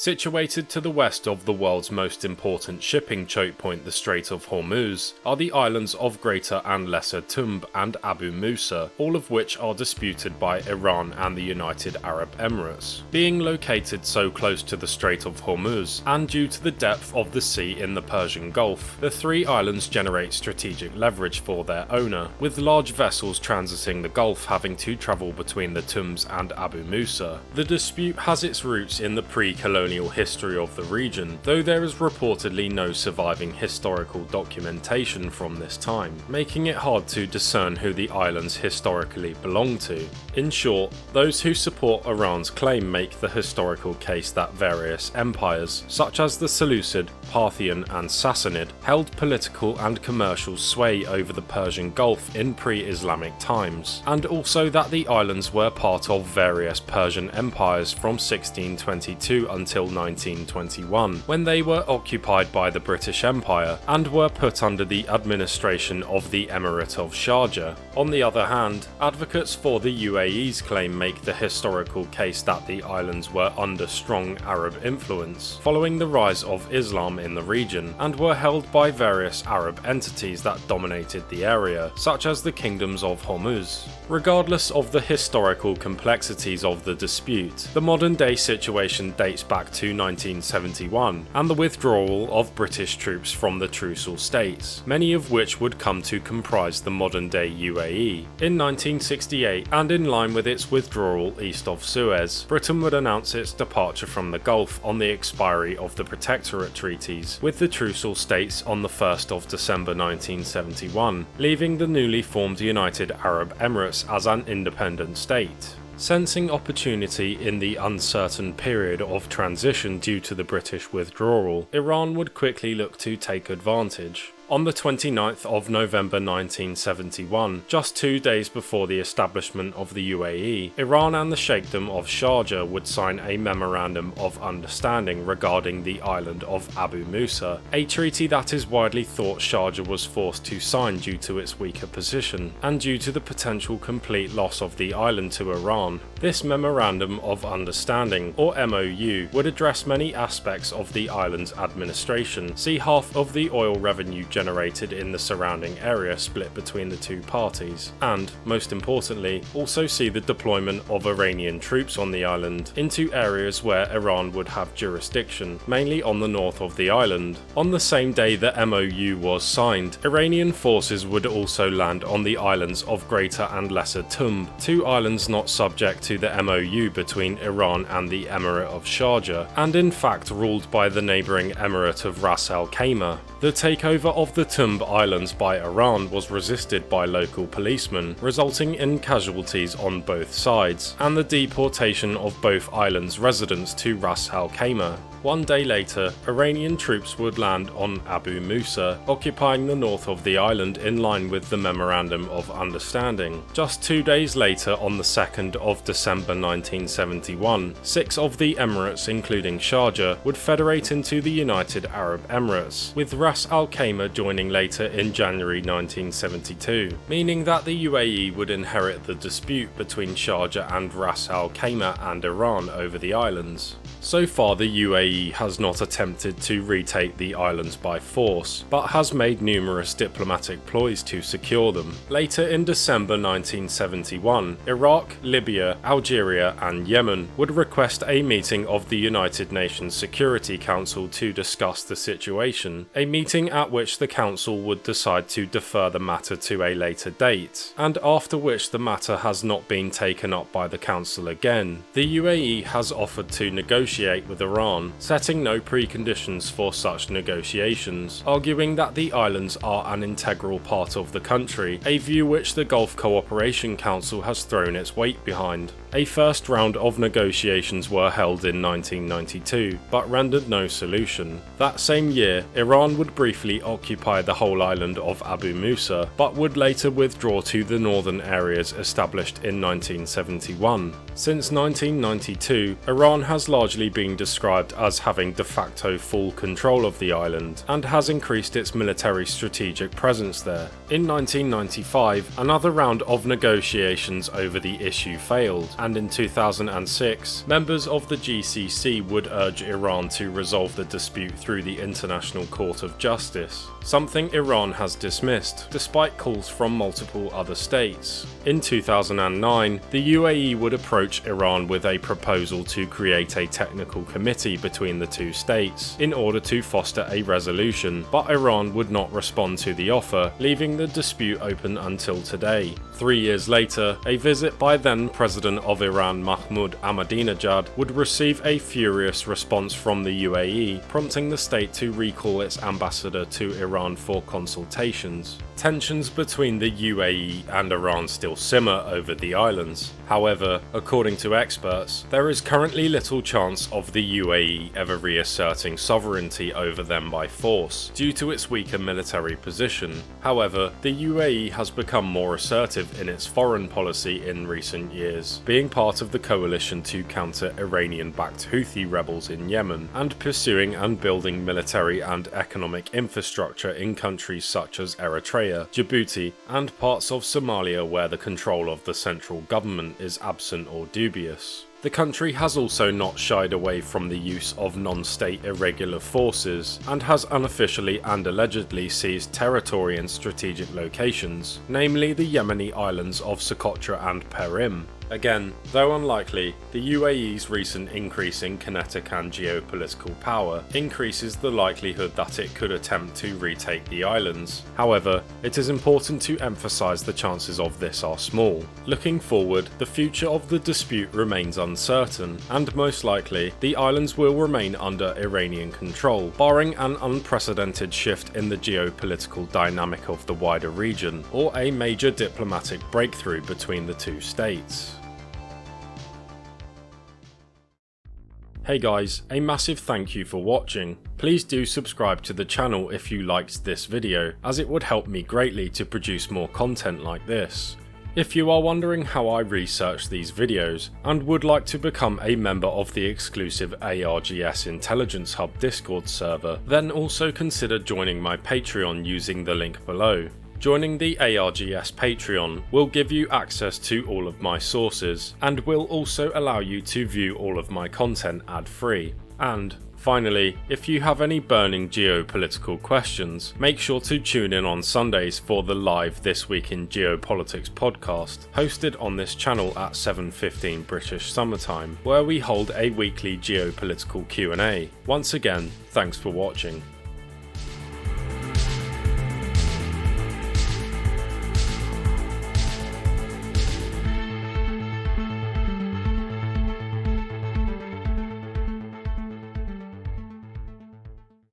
Situated to the west of the world's most important shipping choke point, the Strait of Hormuz, are the islands of Greater and Lesser Tunb and Abu Musa, all of which are disputed by Iran and the United Arab Emirates. Being located so close to the Strait of Hormuz, and due to the depth of the sea in the Persian Gulf, the three islands generate strategic leverage for their owner, with large vessels transiting the Gulf having to travel between the Tunbs and Abu Musa. The dispute has its roots in the pre-colonial history of the region, though there is reportedly no surviving historical documentation from this time, making it hard to discern who the islands historically belong to. In short, those who support Iran's claim make the historical case that various empires, such as the Seleucid, Parthian and Sassanid, held political and commercial sway over the Persian Gulf in pre-Islamic times, and also that the islands were part of various Persian empires from 1622 until 1921, when they were occupied by the British Empire and were put under the administration of the Emirate of Sharjah. On the other hand, advocates for the UAE's claim make the historical case that the islands were under strong Arab influence following the rise of Islam in the region, and were held by various Arab entities that dominated the area, such as the kingdoms of Hormuz. Regardless of the historical complexities of the dispute, the modern-day situation dates back to 1971 and the withdrawal of British troops from the Trucial states, many of which would come to comprise the modern-day UAE. In 1968, and in line with its withdrawal east of Suez, Britain would announce its departure from the Gulf on the expiry of the Protectorate treaties with the Trucial states on the 1st of December 1971, leaving the newly formed United Arab Emirates as an independent state. Sensing opportunity in the uncertain period of transition due to the British withdrawal, Iran would quickly look to take advantage. On the 29th of November 1971, just 2 days before the establishment of the UAE, Iran and the Sheikhdom of Sharjah would sign a Memorandum of Understanding regarding the island of Abu Musa, a treaty that is widely thought Sharjah was forced to sign due to its weaker position, and due to the potential complete loss of the island to Iran. This Memorandum of Understanding, or MOU, would address many aspects of the island's administration, see half of the oil revenue generated in the surrounding area split between the two parties, and, most importantly, also see the deployment of Iranian troops on the island into areas where Iran would have jurisdiction, mainly on the north of the island. On the same day the MOU was signed, Iranian forces would also land on the islands of Greater and Lesser Tunb, two islands not subject to the MOU between Iran and the Emirate of Sharjah, and in fact ruled by the neighbouring Emirate of Ras Al Khaimah. The takeover of the Tunb Islands by Iran was resisted by local policemen, resulting in casualties on both sides, and the deportation of both islands' residents to Ras Al Khaimah. 1 day later, Iranian troops would land on Abu Musa, occupying the north of the island in line with the Memorandum of Understanding. Just 2 days later, on the 2nd of December 1971, 6 of the Emirates, including Sharjah, would federate into the United Arab Emirates, with Ras Al Khaimah joining later in January 1972, meaning that the UAE would inherit the dispute between Sharjah and Ras Al Khaimah and Iran over the islands. So far, the UAE has not attempted to retake the islands by force, but has made numerous diplomatic ploys to secure them. Later in December 1971, Iraq, Libya, Algeria and Yemen would request a meeting of the United Nations Security Council to discuss the situation, a meeting at which the Council would decide to defer the matter to a later date, and after which the matter has not been taken up by the Council again. The UAE has offered to negotiate with Iran, setting no preconditions for such negotiations, arguing that the islands are an integral part of the country, a view which the Gulf Cooperation Council has thrown its weight behind. A first round of negotiations were held in 1992, but rendered no solution. That same year, Iran would briefly occupy the whole island of Abu Musa, but would later withdraw to the northern areas established in 1971. Since 1992, Iran has largely been described as having de facto full control of the island, and has increased its military strategic presence there. In 1995, another round of negotiations over the issue failed, and in 2006, members of the GCC would urge Iran to resolve the dispute through the International Court of Justice, something Iran has dismissed, despite calls from multiple other states. In 2009, the UAE would approach Iran with a proposal to create a technical committee between the two states in order to foster a resolution, but Iran would not respond to the offer, leaving the dispute open until today. 3 years later, a visit by then President of Iran Mahmoud Ahmadinejad would receive a furious response from the UAE, prompting the state to recall its ambassador to Iran for consultations. Tensions between the UAE and Iran still simmer over the islands. However, according to experts, there is currently little chance of the UAE ever reasserting sovereignty over them by force, due to its weaker military position. However, the UAE has become more assertive in its foreign policy in recent years, being part of the coalition to counter Iranian-backed Houthi rebels in Yemen, and pursuing and building military and economic infrastructure in countries such as Eritrea, Djibouti, and parts of Somalia where the control of the central government is absent or dubious. The country has also not shied away from the use of non-state irregular forces, and has unofficially and allegedly seized territory in strategic locations, namely the Yemeni islands of Socotra and Perim. Again, though unlikely, the UAE's recent increase in kinetic and geopolitical power increases the likelihood that it could attempt to retake the islands. However, it is important to emphasize the chances of this are small. Looking forward, the future of the dispute remains uncertain, and most likely, the islands will remain under Iranian control, barring an unprecedented shift in the geopolitical dynamic of the wider region, or a major diplomatic breakthrough between the two states. Hey guys, a massive thank you for watching. Please do subscribe to the channel if you liked this video, as it would help me greatly to produce more content like this. If you are wondering how I research these videos, and would like to become a member of the exclusive ARGS Intelligence Hub Discord server, then also consider joining my Patreon using the link below. Joining the ARGS Patreon will give you access to all of my sources, and will also allow you to view all of my content ad-free. And finally, if you have any burning geopolitical questions, make sure to tune in on Sundays for the live This Week in Geopolitics podcast, hosted on this channel at 7:15 British Summertime, where we hold a weekly geopolitical Q&A. Once again, thanks for watching.